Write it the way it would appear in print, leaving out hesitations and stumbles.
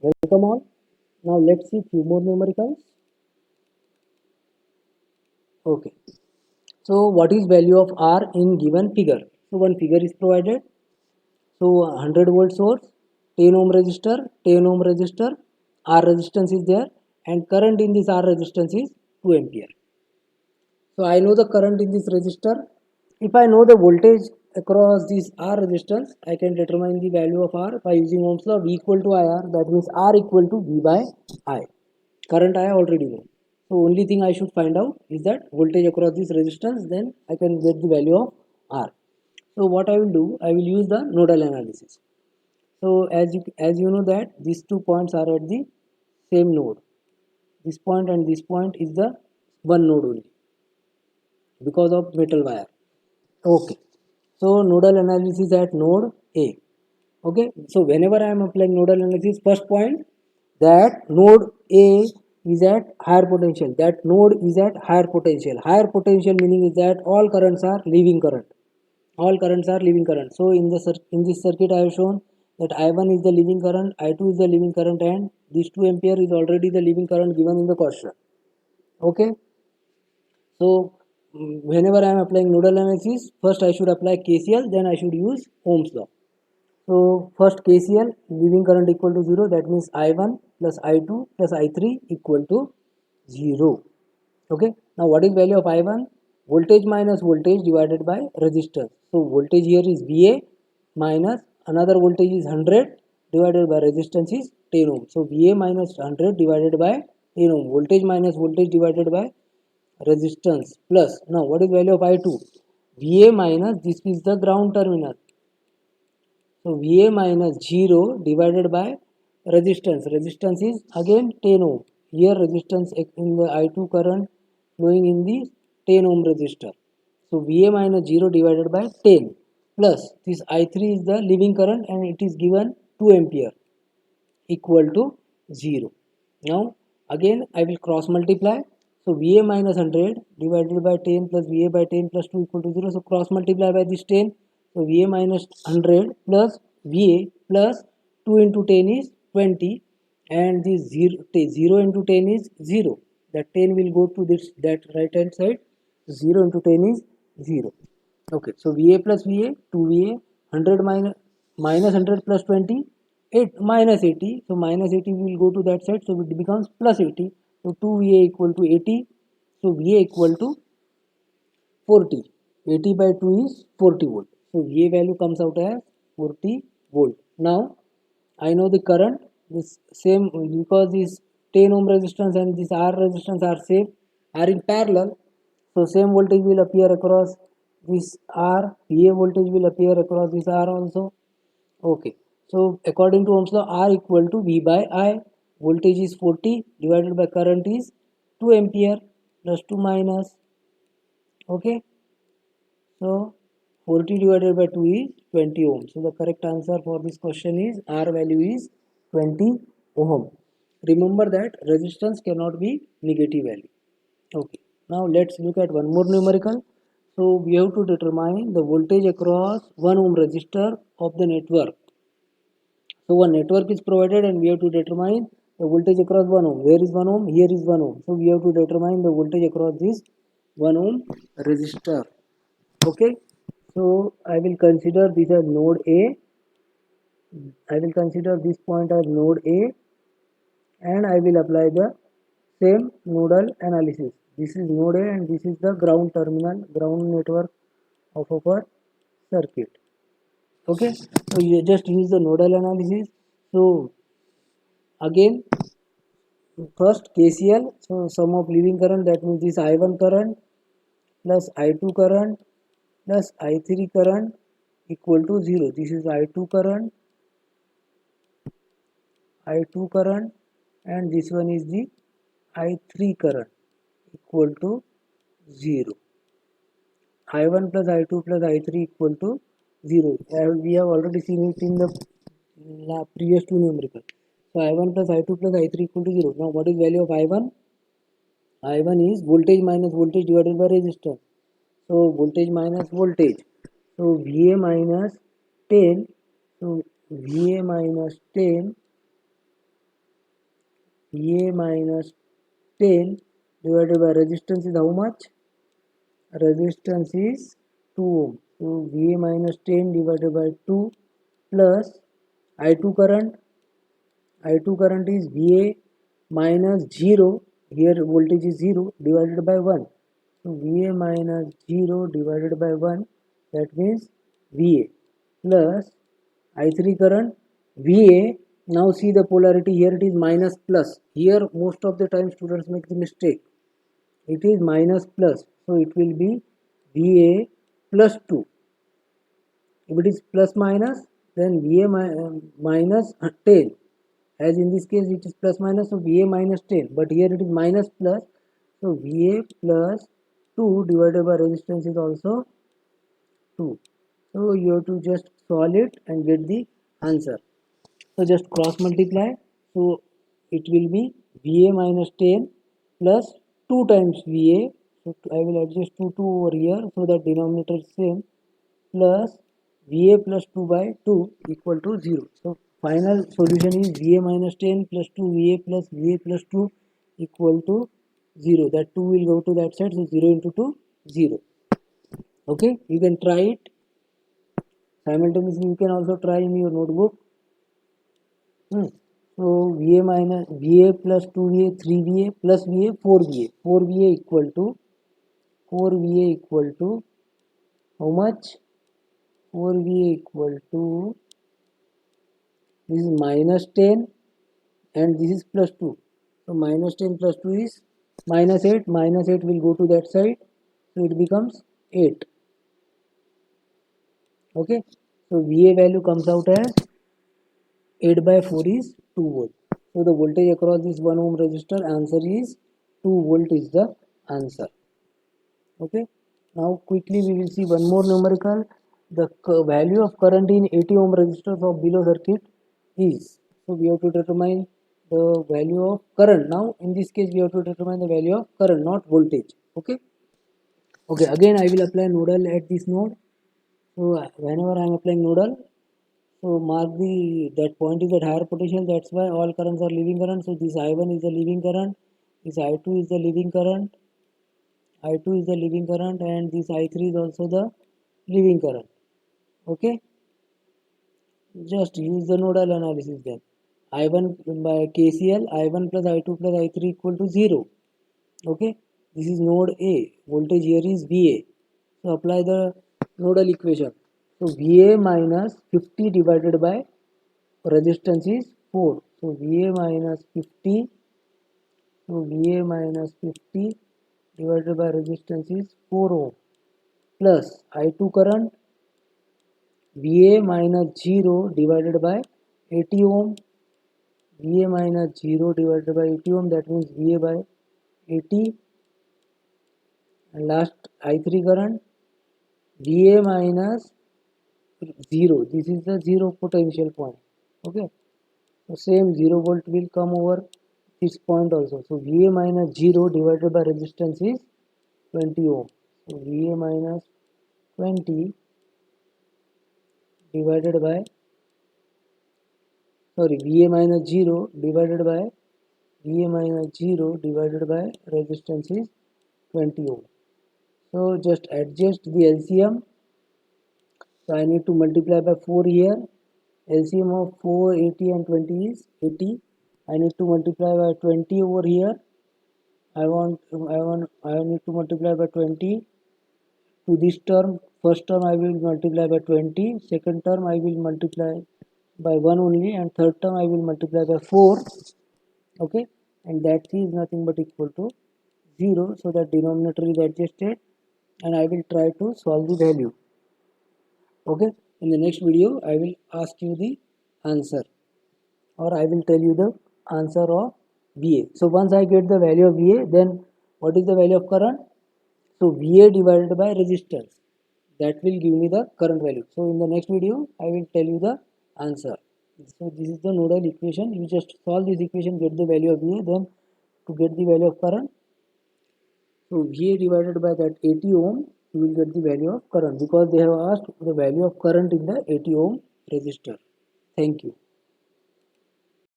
Welcome all. Now let's see few more numericals. Okay. So what is value of R in given figure? So one figure is provided. So 100 volt source, 10 ohm resistor, 10 ohm resistor, R resistance is there, and current in this R resistance is 2 ampere. So I know the current in this resistor. If I know the voltage across this R resistance, I can determine the value of R by using Ohm's law. V equal to IR, that means R equal to V by I. Current I already know. So only thing I should find out is that voltage across this resistance, then I can get the value of R. So what I will do, I will use the nodal analysis. So as you know that these 2 points are at the same node. This point and this point is the one node only because of metal wire. Okay. So nodal analysis at node A. Okay. So whenever I am applying nodal analysis, first point, that node A is at higher potential. That node is at higher potential. Higher potential meaning is that all currents are leaving current. All currents are leaving current. So in this circuit I have shown that I1 is the leaving current, I2 is the leaving current, and this 2 ampere is already the leaving current given in the question. Okay. So whenever I am applying nodal analysis, first I should apply KCL, then I should use Ohm's law. So first KCL, leaving current equal to 0, that means I1 plus I2 plus I3 equal to 0. Okay. Now what is value of I1? Voltage minus voltage divided by resistance. So voltage here is VA minus another voltage is 100 divided by resistance is 10 ohm. So VA minus 100 divided by 10 ohm. Voltage minus voltage divided by resistance plus. Now what is value of I2? VA minus, this is the ground terminal. So VA minus 0 divided by resistance. Resistance is again 10 ohm. Here resistance in the I2 current flowing in the 10 ohm resistor. So VA minus 0 divided by 10 plus this I3 is the leaving current and it is given 2 ampere equal to 0. Now again I will cross multiply. So VA minus 100 divided by 10 plus VA by 10 plus 2 equal to 0. So cross multiply by this 10. So VA minus 100 plus VA plus 2 into 10 is 20, and this 0 into 10 is 0. That 10 will go to this that right hand side. 0 into 10 is 0. Okay, so VA plus VA, 2VA, 100 minus 100 plus 20, 8 minus 80. So minus 80 will go to that side, so it becomes plus 80. So 2VA equal to 80. So VA equal to 40. 80 by 2 is 40 volt. So VA value comes out as 40 volt. Now I know the current, this same, because this 10 ohm resistance and this R resistance are same, are in parallel. So same voltage will appear across this R, VA voltage will appear across this R also. Okay. So according to Ohm's law, R equal to V by I. Voltage is 40 divided by current is 2 ampere plus 2 minus. Okay. So 40 divided by 2 is 20 ohm. So the correct answer for this question is R value is 20 ohm. Remember that resistance cannot be negative value. Okay. Now let's look at one more numerical. So we have to determine the voltage across 1 ohm resistor of the network. So one network is provided and we have to determine the voltage across 1 ohm. Where is 1 ohm? Here is 1 ohm. So we have to determine the voltage across this 1 ohm resistor. Okay. So I will consider this as node A. I will consider this point as node A and I will apply the same nodal analysis. This is node A and this is the ground terminal, ground network of our circuit. Okay, so you just use the nodal analysis. So again, first KCL, so sum of leaving current, that means this I1 current plus I2 current plus I3 current equal to 0. This is I2 current, and this one is the I3 current equal to 0. I1 plus I2 plus I3 equal to 0. We have already seen it in the previous two numericals. So I1 plus I2 plus I3 equal to 0. Now what is value of I1? I1 is voltage minus voltage divided by resistance. So voltage minus voltage. So VA minus 10. So VA minus 10 VA minus 10 divided by resistance is how much? Resistance is 2 ohm. So VA minus 10 divided by 2 plus I2 current. I2 current is VA minus 0. Here voltage is 0 divided by 1. So VA minus 0 divided by 1, that means VA plus I3 current. VA, now see the polarity, here it is minus plus. Here most of the time students make the mistake. It is minus plus. So it will be VA plus 2. If it is plus minus, then VA minus 10. As in this case it is plus minus, so VA minus 10. But here it is minus plus. So VA plus 2 divided by resistance is also 2. So you have to just solve it and get the answer. So just cross multiply. So it will be VA minus 10 plus 2 times VA. So I will adjust 2 over here so that denominator is same, plus VA plus 2 by 2 equal to 0. So final solution is VA minus 10 plus 2 VA plus 2 equal to 0. That 2 will go to that side, so 0 into 2, 0. Okay, you can try it. Simultaneously you can also try in your notebook. So VA plus 2VA 3VA plus VA 4VA. 4VA equal to how much? 4VA equal to, this is minus 10 and this is plus 2. So minus 10 plus 2 is minus 8. Minus 8 will go to that side. So it becomes 8. Okay. So VA value comes out as 8 by 4 is 2 volt. So the voltage across this 1 ohm resistor, answer is 2 volt is the answer. Okay. Now quickly we will see one more numerical. The value of current in 80 ohm resistors of below circuit is. So we have to determine the value of current. Now in this case we have to determine the value of current, not voltage. Okay. Okay. Again I will apply nodal at this node. So whenever I am applying nodal, so mark that point is at higher potential. That's why all currents are leaving current. So this I1 is the leaving current. This I2 is the leaving current. I2 is the leaving current, and this I3 is also the leaving current. Okay. Just use the nodal analysis then. I1 by KCL, I1 plus I2 plus I3 equal to 0. Okay. This is node A. Voltage here is VA. So apply the nodal equation. So VA minus 50 divided by resistance is 4. So VA minus 50. So VA minus 50 divided by resistance is 4 ohm plus I2 current, VA minus 0 divided by 80 ohm. VA minus 0 divided by 80 ohm, that means VA by 80. And last I3 current, VA minus 0. This is the 0 potential point. Okay. So same 0 volt will come over this point also. So VA minus 0 divided by resistance is 20 ohm. So VA minus 20 divided by, VA minus 0 divided by resistance is 20 ohm. So just adjust the LCM. So I need to multiply by 4 here. LCM of 4, 80 and 20 is 80. I need to multiply by 20 over here. I need to multiply by 20 to this term. First term I will multiply by 20. Second term I will multiply by 1 only, and third term I will multiply by 4. Okay, and that is nothing but equal to 0. So that denominator is adjusted, and I will try to solve the value. Okay, in the next video I will ask you the answer, or I will tell you the answer of VA. So once I get the value of VA, then what is the value of current? So VA divided by resistance, that will give me the current value. So in the next video I will tell you the answer. So this is the nodal equation. You just solve this equation, get the value of VA, then to get the value of current, so VA divided by that 80 ohm, you will get the value of current, because they have asked the value of current in the 80 ohm resistor. Thank you.